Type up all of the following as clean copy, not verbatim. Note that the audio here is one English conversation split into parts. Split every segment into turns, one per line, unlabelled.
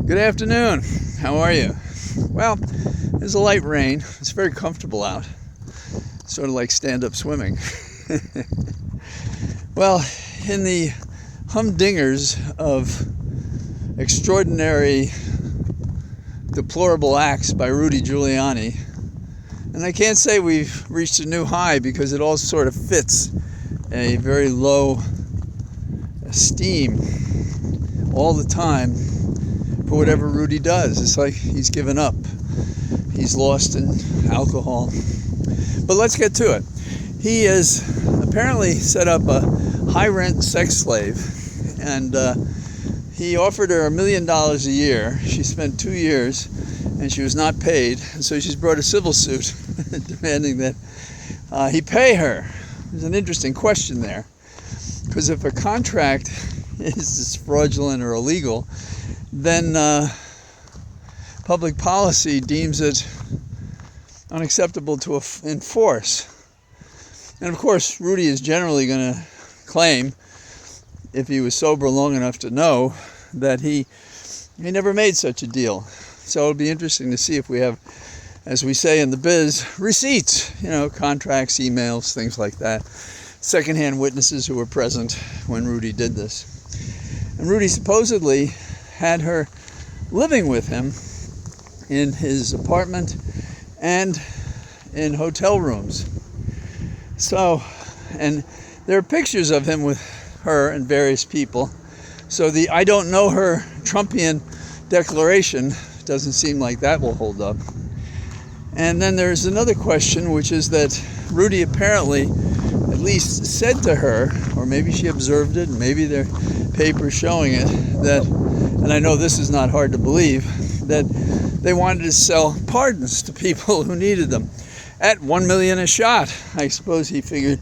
Good afternoon. How are you? Well, there's a light rain. It's very comfortable out. Sort of like stand-up swimming. Well, in the humdingers of extraordinary, deplorable acts by Rudy Giuliani, and I can't say we've reached a new high because it all sort of fits a very low esteem all the time for whatever Rudy does. It's like he's given up. He's lost in alcohol. But let's get to it. He has apparently set up a high-rent sex slave, and he offered her $1 million a year. She spent 2 years, and she was not paid, and so she's brought a civil suit demanding that he pay her. There's an interesting question there, because if a contract is fraudulent or illegal, then public policy deems it unacceptable to enforce. And of course, Rudy is generally going to claim, if he was sober long enough to know, that he never made such a deal. So it'll be interesting to see if we have, as we say in the biz, receipts, contracts, emails, things like that, secondhand witnesses who were present when Rudy did this. And Rudy supposedly had her living with him in his apartment and in hotel rooms. So, and there are pictures of him with her and various people. So the I don't know her Trumpian declaration doesn't seem like that will hold up. And then there's another question, which is that Rudy apparently at least said to her, or maybe she observed it, and maybe there are papers showing it, that, and I know this is not hard to believe, that they wanted to sell pardons to people who needed them at $1 million a shot. I suppose he figured,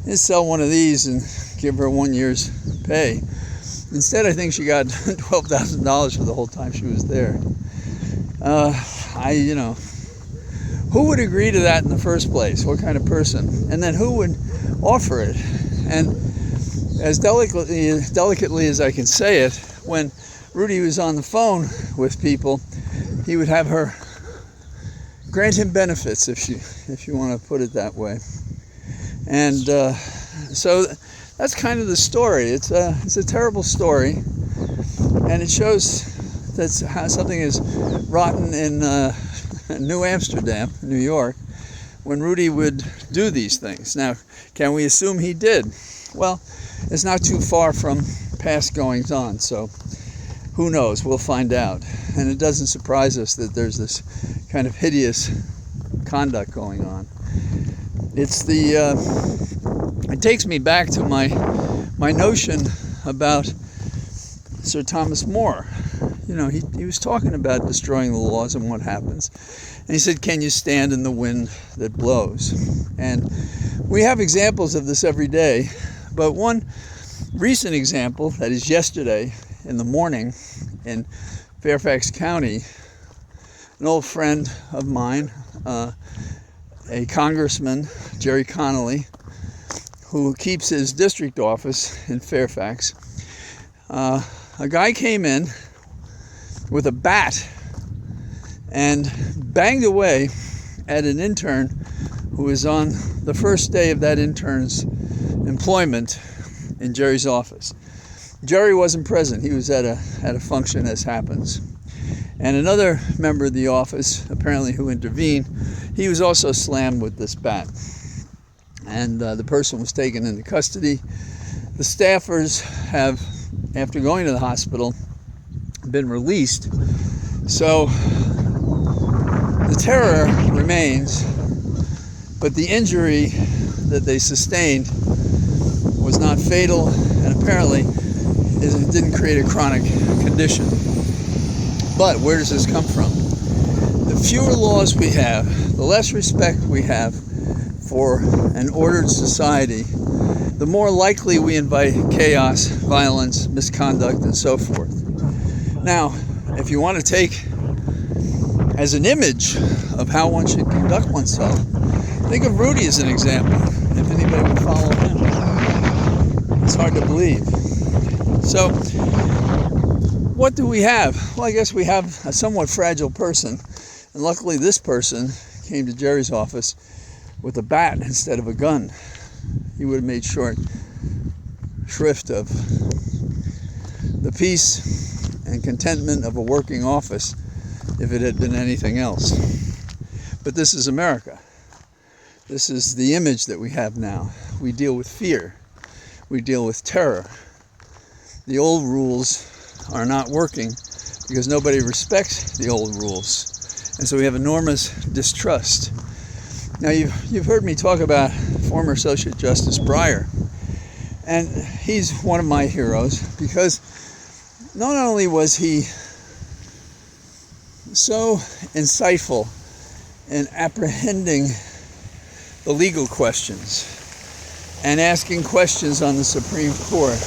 let's sell one of these and give her 1 year's pay. Instead, I think she got $12,000 for the whole time she was there. Who would agree to that in the first place? What kind of person? And then who would offer it? And as delicately as I can say it, when Rudy was on the phone with people, he would have her grant him benefits, if you want to put it that way. And so that's kind of the story. It's a terrible story, and it shows that how something is rotten in New Amsterdam, New York, when Rudy would do these things. Now, can we assume he did? Well, it's not too far from past goings on, so who knows? We'll find out. And it doesn't surprise us that there's this kind of hideous conduct going on. It takes me back to my notion about Sir Thomas More. He was talking about destroying the laws and what happens. And he said, can you stand in the wind that blows? And we have examples of this every day. But one recent example, that is yesterday in the morning in Fairfax County, an old friend of mine, a congressman, Jerry Connolly, who keeps his district office in Fairfax, a guy came in with a bat and banged away at an intern who was on the first day of that intern's employment in Jerry's office. Jerry wasn't present. He was at a function, as happens. And another member of the office, apparently who intervened, he was also slammed with this bat. And the person was taken into custody. The staffers have, after going to the hospital, been released. So the terror remains, but the injury that they sustained was not fatal, and apparently it didn't create a chronic condition. But where does this come from? The fewer laws we have, the less respect we have for an ordered society, the more likely we invite chaos, violence, misconduct, and so forth. Now, if you want to take as an image of how one should conduct oneself, think of Rudy as an example, if anybody would follow him. It's hard to believe. So, what do we have? Well, I guess we have a somewhat fragile person. And luckily this person came to Jerry's office with a bat instead of a gun. He would have made short shrift of the peace and contentment of a working office if it had been anything else. But this is America. This is the image that we have now. We deal with fear. We deal with terror. The old rules are not working because nobody respects the old rules. And so we have enormous distrust. Now you've heard me talk about former Associate Justice Breyer. And he's one of my heroes because not only was he so insightful in apprehending the legal questions and asking questions on the Supreme Court,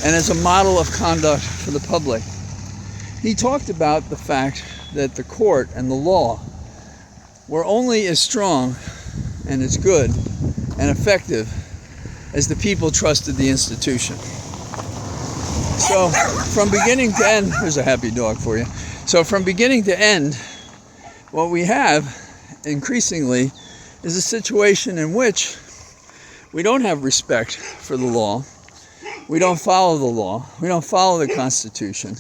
and as a model of conduct for the public, he talked about the fact that the court and the law were only as strong and as good and effective as the people trusted the institution. So from beginning to end, there's a happy dog for you. So from beginning to end, what we have increasingly is a situation in which we don't have respect for the law. We don't follow the law. We don't follow the Constitution.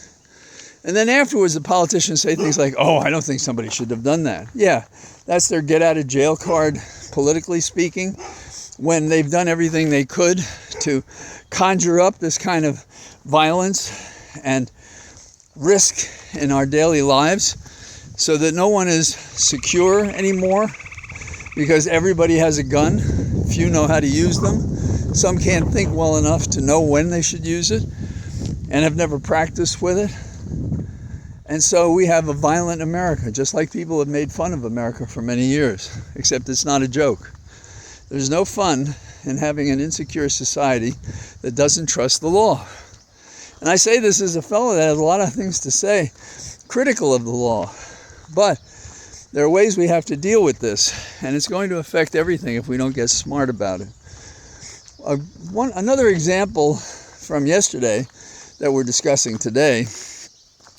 And then afterwards, the politicians say things like, oh, I don't think somebody should have done that. Yeah, that's their get-out-of-jail card, politically speaking, when they've done everything they could to conjure up this kind of violence and risk in our daily lives so that no one is secure anymore because everybody has a gun. Few know how to use them. Some can't think well enough to know when they should use it and have never practiced with it. And so we have a violent America, just like people have made fun of America for many years, except it's not a joke. There's no fun in having an insecure society that doesn't trust the law. And I say this as a fellow that has a lot of things to say, critical of the law. But there are ways we have to deal with this, and it's going to affect everything if we don't get smart about it. Another example from yesterday that we're discussing today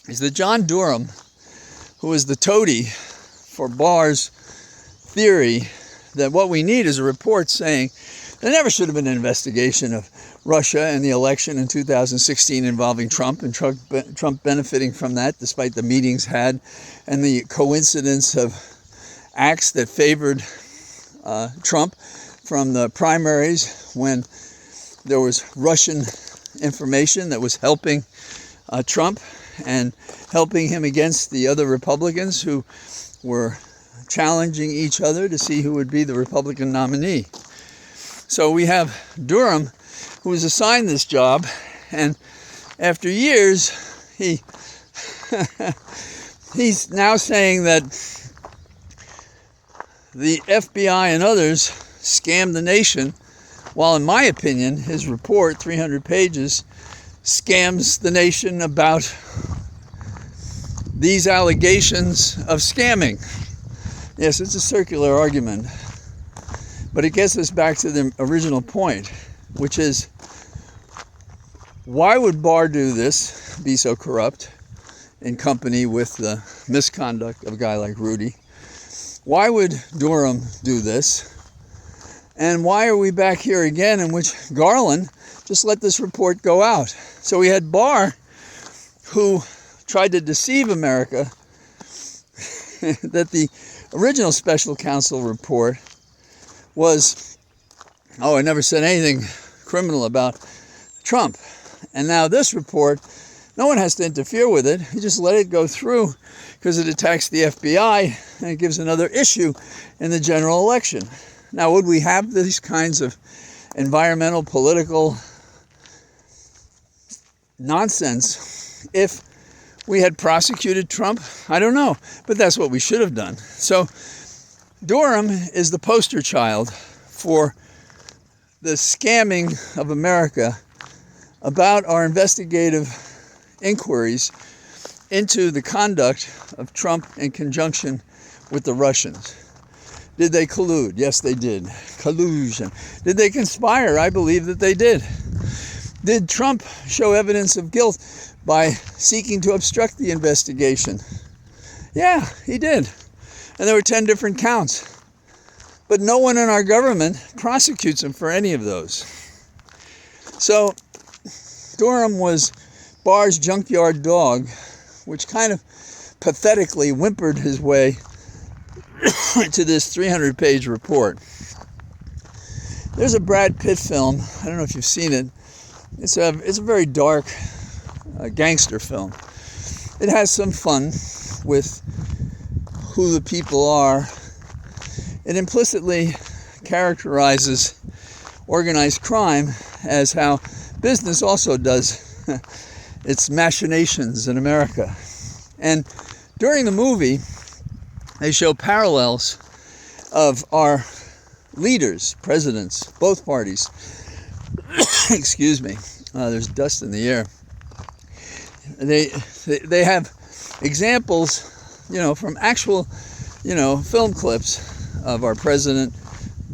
is that John Durham, who is the toady for Barr's theory that what we need is a report saying there never should have been an investigation of Russia and the election in 2016 involving Trump, and Trump benefiting from that despite the meetings had and the coincidence of acts that favored Trump from the primaries when there was Russian information that was helping Trump and helping him against the other Republicans who were challenging each other to see who would be the Republican nominee. So we have Durham, who was assigned this job, and after years, he's now saying that the FBI and others scammed the nation, while in my opinion, his report, 300 pages, scams the nation about these allegations of scamming. Yes, it's a circular argument, but it gets us back to the original point, which is, why would Barr do this, be so corrupt, in company with the misconduct of a guy like Rudy? Why would Durham do this? And why are we back here again in which Garland just let this report go out? So we had Barr, who tried to deceive America that the original special counsel report was, oh, I never said anything criminal about Trump. And now this report, no one has to interfere with it. You just let it go through because it attacks the FBI and it gives another issue in the general election. Now, would we have these kinds of environmental, political nonsense if we had prosecuted Trump? I don't know, but that's what we should have done. So Durham is the poster child for the scamming of America about our investigative inquiries into the conduct of Trump in conjunction with the Russians. Did they collude? Yes, they did. Collusion. Did they conspire? I believe that they did. Did Trump show evidence of guilt by seeking to obstruct the investigation. Yeah, he did. And there were 10 different counts. But no one in our government prosecutes him for any of those. So Durham was Barr's junkyard dog, which kind of pathetically whimpered his way to this 300-page report. There's a Brad Pitt film. I don't know if you've seen it. It's a very dark gangster film. It has some fun with who the people are. It implicitly characterizes organized crime as how business also does its machinations in America. And during the movie, they show parallels of our leaders, presidents, both parties. Excuse me. There's dust in the air. They have examples, from actual, film clips of our president,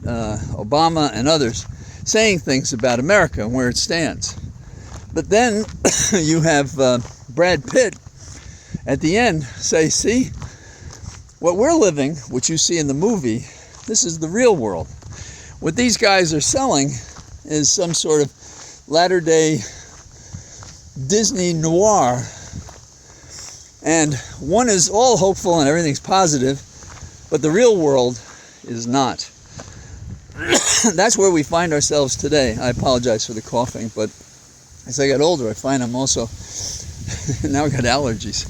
Obama, and others saying things about America and where it stands. But then you have Brad Pitt at the end say, see, what we're living, which you see in the movie, this is the real world. What these guys are selling is some sort of latter-day Disney noir. And one is all hopeful and everything's positive, but the real world is not. That's where we find ourselves today. I apologize for the coughing, but as I get older, I find I'm also, now I got allergies.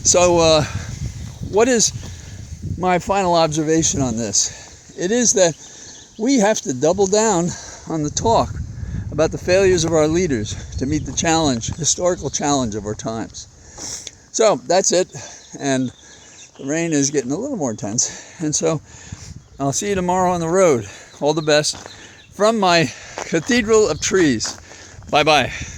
So what is my final observation on this? It is that we have to double down on the talk about the failures of our leaders to meet the historical challenge of our times. So that's it, and the rain is getting a little more intense, and so I'll see you tomorrow on the road. All the best from my Cathedral of Trees. Bye-bye.